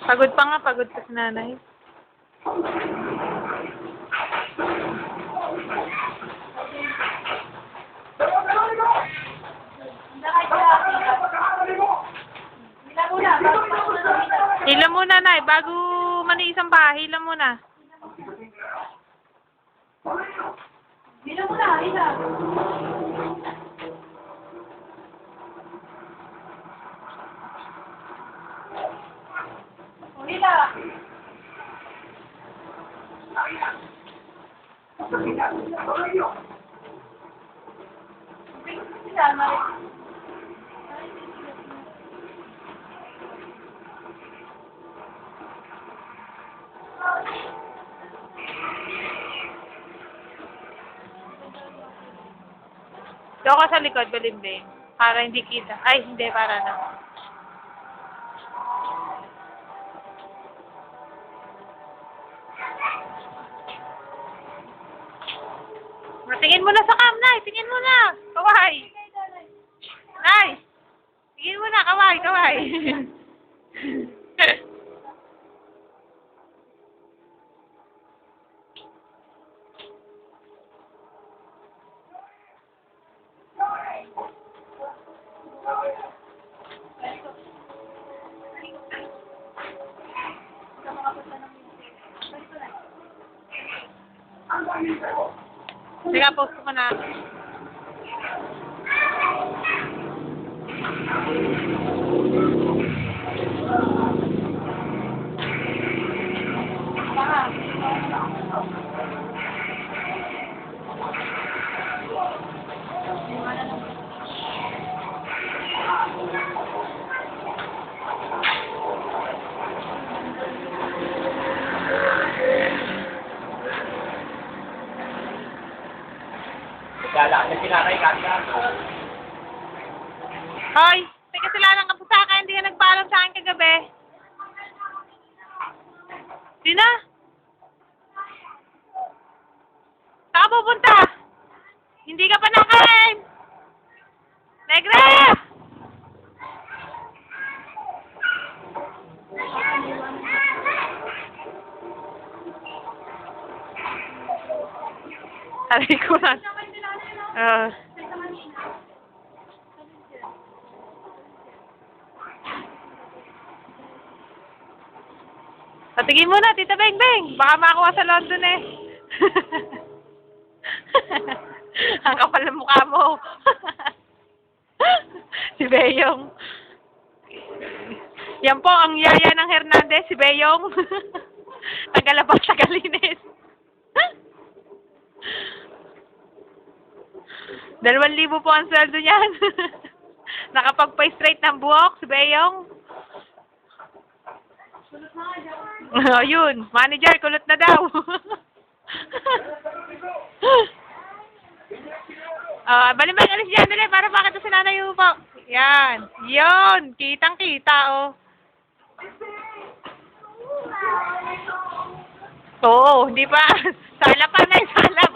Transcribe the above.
Pagod pa nga, pagod pa si nanay. Hila muna, nay. Bago maniisang pa, hila muna. Hila muna, hila. Hila. Doon ka sa likod, balimbing. Para hindi kita. Ay, hindi, para na. Tingin mo na sa cam, nay. Tingin mo na. Kaway. Nay. Tingin mo na, kaway, kaway. Sige, post ko na. Gala na sila kay Kanda. Hoy, may kasalanan ka po sa akin. Hindi ka nagpaalam sa akin kagabi. Sino? Saan ka pupunta? Hindi ka pa nakain. Negra! Aray ko na. Patigin mo na, Tita Beng Beng. Baka makuha sa London eh. Ang kapal ng mukha mo. Si Beyong. Yan po ang yaya ng Hernandez, si Beyong. Tagalabas, tagalinis. 2,000 po ang sweldo niyan. Nakapagpa-straight ng buhok, si Beyong. Oh, yun. Manager, kulot na daw. Balimbing, alis dyan, dali, para makita si nanay po. Yan. Yun. Kitang-kita, oh. Oo, di ba? Sala pa na, sala.